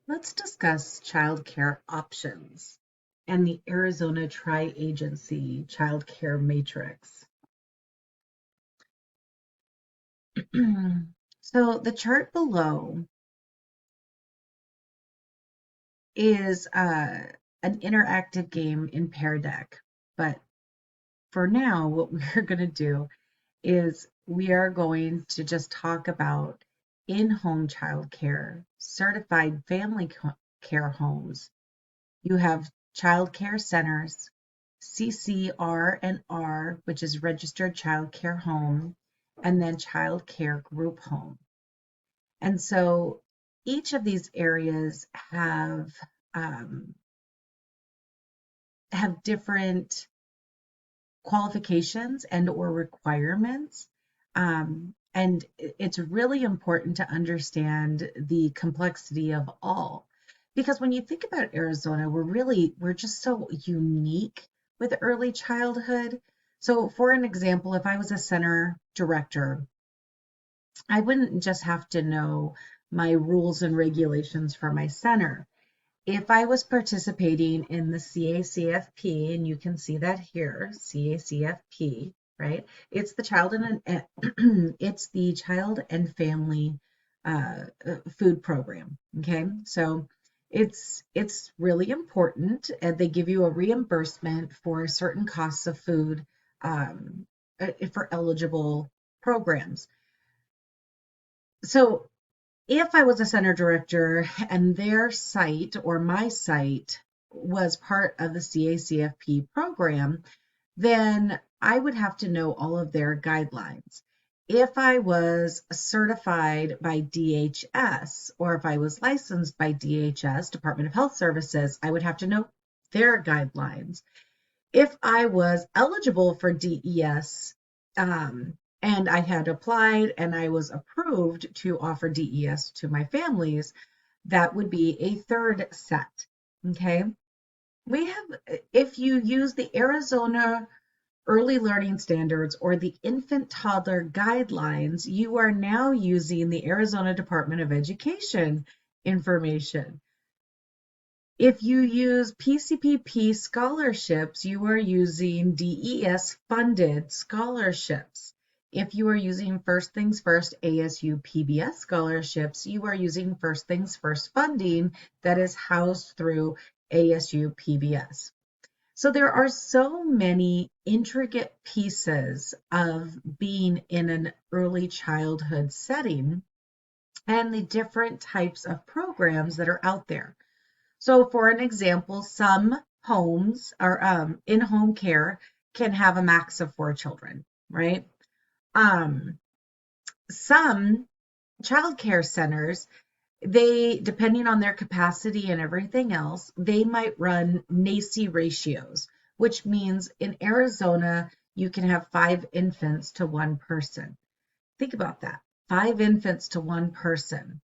Let's discuss child care options and the Arizona Tri-Agency Child Care Matrix. So the chart below is an interactive game in Pear Deck. But for now, what we're going to do is we are going to just talk about in-home child care, certified family care homes. You have child care centers, CCR and R, which is registered child care home, and then child care group home. And so each of these areas um, have different qualifications and or requirements. And it's really important to understand the complexity of all. Because when you think about Arizona, we're just so unique with early childhood. So for an example, if I was a center director, I wouldn't just have to know my rules and regulations for my center. If I was participating in the CACFP, and you can see that here, CACFP, right? It's the it's the Child and Family Food Program. Okay, so it's really important, and they give you a reimbursement for certain costs of food for eligible programs. So if I was a center director and their site or my site was part of the CACFP program, then I would have to know all of their guidelines. If I was certified by DHS or if I was licensed by DHS, Department of Health Services, I would have to know their guidelines. If I was eligible for DES, and I had applied and I was approved to offer DES to my families, that would be a third set. Okay. If you use the Arizona Early Learning Standards or the Infant Toddler Guidelines, you are now using the Arizona Department of Education information. If you use PCPP scholarships, you are using DES funded scholarships. If you are using First Things First ASU PBS scholarships, you are using First Things First funding that is housed through ASU PBS. So there are so many intricate pieces of being in an early childhood setting and the different types of programs that are out there. So, for an example, some homes or in-home care can have a max of 4 children, right? Um, some child care centers, they, depending on their capacity and everything else, they might run NACI ratios, which means in Arizona, you can have 5 infants to one person. Think about that. 5 infants to one person.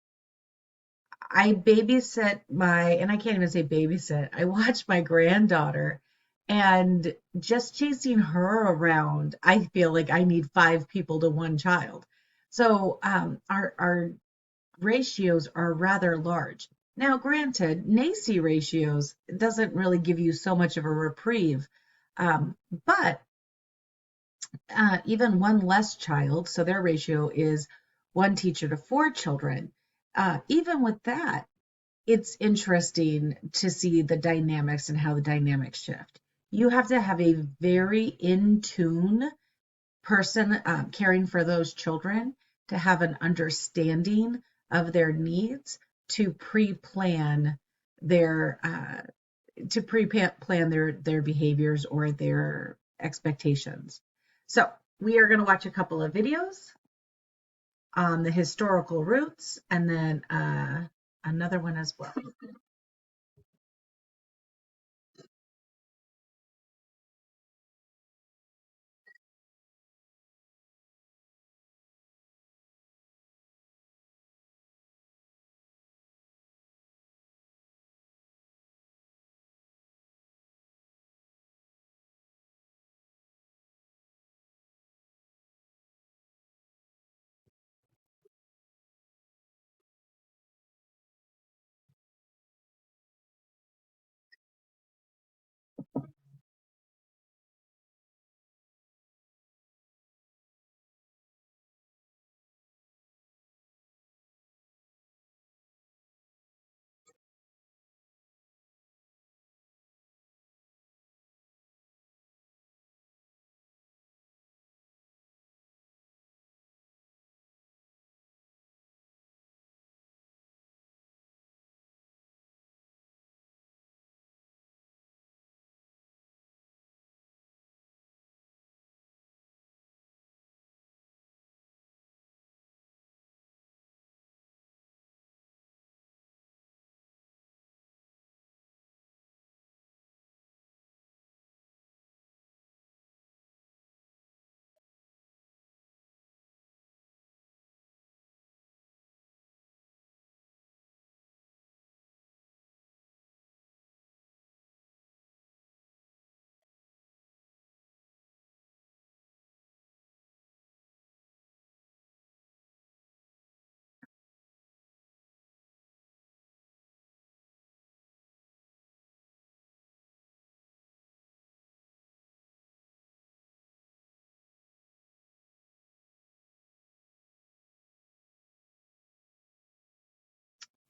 I babysit and I can't even say babysit, I watch my granddaughter, and just chasing her around, I feel like I need 5 people to one child. So our ratios are rather large. Now, granted, NACI ratios doesn't really give you so much of a reprieve, but even one less child, so their ratio is one teacher to 4 children. Even with that, it's interesting to see the dynamics and how the dynamics shift. You have to have a very in tune person caring for those children to have an understanding of their needs to pre-plan their their behaviors or their expectations. So we are going to watch a couple of videos on the historical roots and then another one as well.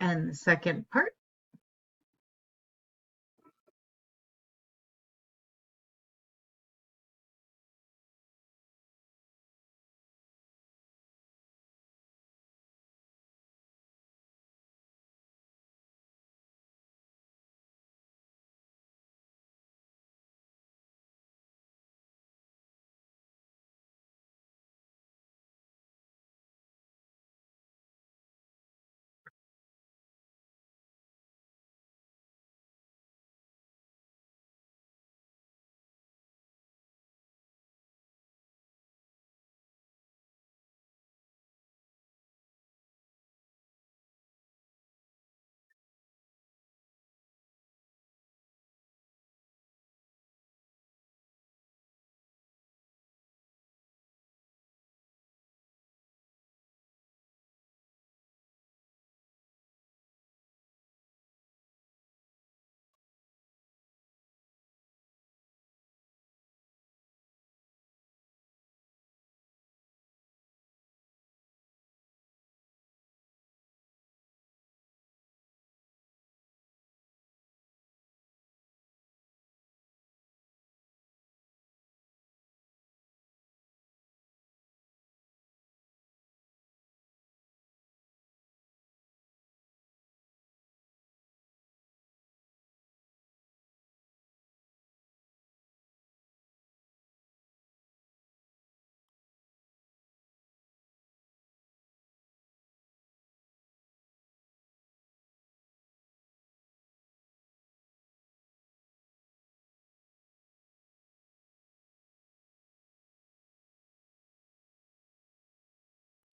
And the second part.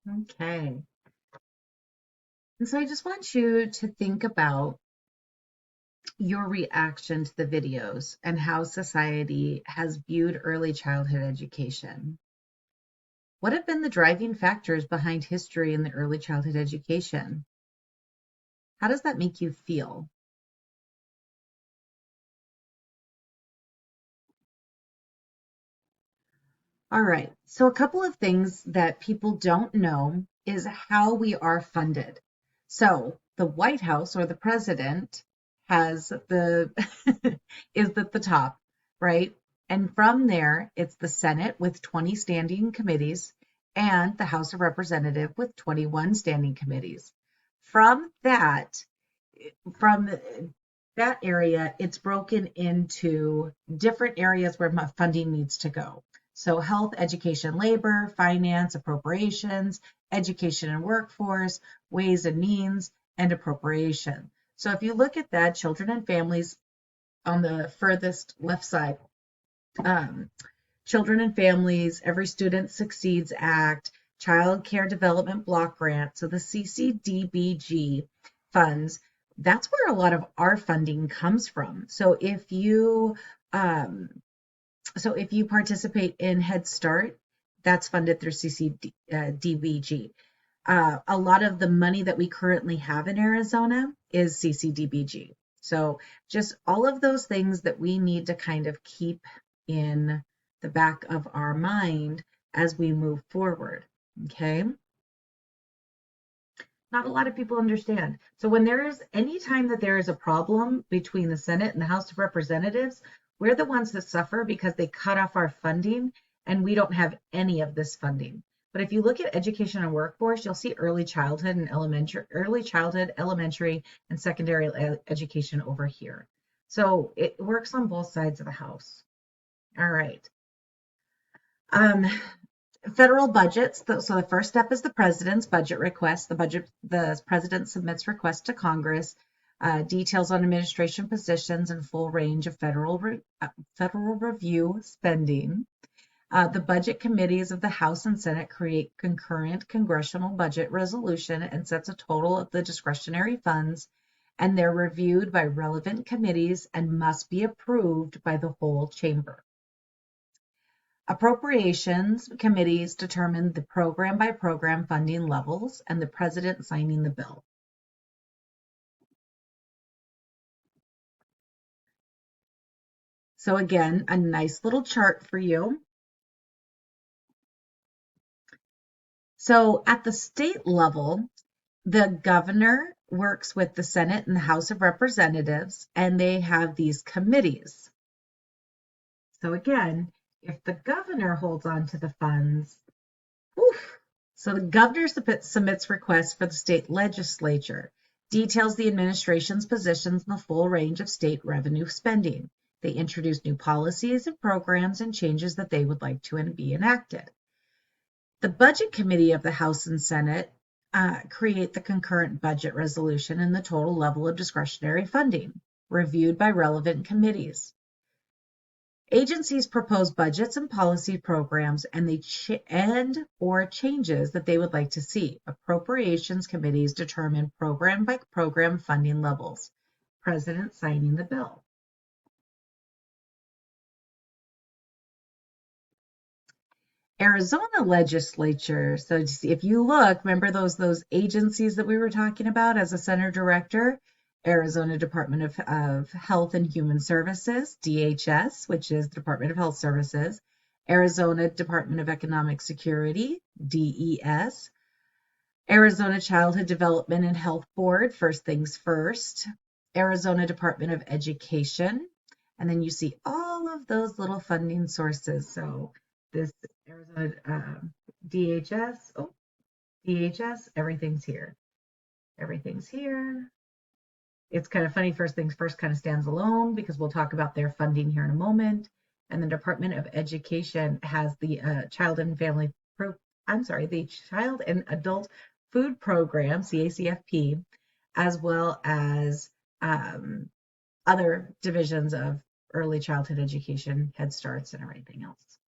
Okay. And so I just want you to think about your reaction to the videos and how society has viewed early childhood education. What have been the driving factors behind history in the early childhood education? How does that make you feel? All right. So, a couple of things that people don't know is how we are funded. So, the White House or the president has the is at the top, right? And from there, it's the Senate with 20 standing committees and the House of Representatives with 21 standing committees. From that, from that area, it's broken into different areas where funding needs to go. So health, education, labor, finance, appropriations, education and workforce, ways and means, and appropriation. So if you look at that, children and families on the furthest left side, um, Children and Families, Every Student Succeeds Act, Child Care Development Block Grant, so the CCDBG funds, that's where a lot of our funding comes from. Um, so if you participate in Head Start, that's funded through CCDBG. A lot of the money that we currently have in Arizona is CCDBG. So just all of those things that we need to kind of keep in the back of our mind as we move forward. Okay. Not a lot of people understand. So when there is any time that there is a problem between the Senate and the House of Representatives, we're the ones that suffer because they cut off our funding and we don't have any of this funding. But if you look at education and workforce, you'll see early childhood, elementary, and secondary education over here. So it works on both sides of the house. All right. Um, Federal budgets. So the first step is the president's budget request. The president submits requests to Congress, details on administration positions and full range of federal review spending. The budget committees of the House and Senate create concurrent congressional budget resolution and sets a total of the discretionary funds, and they're reviewed by relevant committees and must be approved by the whole chamber. Appropriations committees determine the program by program funding levels and the president signing the bill. So again, a nice little chart for you. So at the state level, the governor works with the Senate and the House of Representatives, and they have these committees. So again, if the governor holds on to the funds, oof, so the governor submits requests for the state legislature, details the administration's positions in the full range of state revenue spending. They introduce new policies and programs and changes that they would like to be enacted. The Budget Committee of the House and Senate create the concurrent budget resolution and the total level of discretionary funding, reviewed by relevant committees. Agencies propose budgets and policy programs or changes that they would like to see. Appropriations committees determine program by program funding levels. President signing the bill. Arizona legislature. So if you look, remember those agencies that we were talking about as a center director? Arizona Department of Health and Human Services, DHS, which is the Department of Health Services, Arizona Department of Economic Security, DES, Arizona Childhood Development and Health Board, First Things First, Arizona Department of Education, and then you see all of those little funding sources. So this Arizona DHS, everything's here. Everything's here. It's kind of funny, First Things First kind of stands alone because we'll talk about their funding here in a moment. And the Department of Education has the Child and Adult Food Program, CACFP, as well as other divisions of early childhood education, Head Starts, and everything else.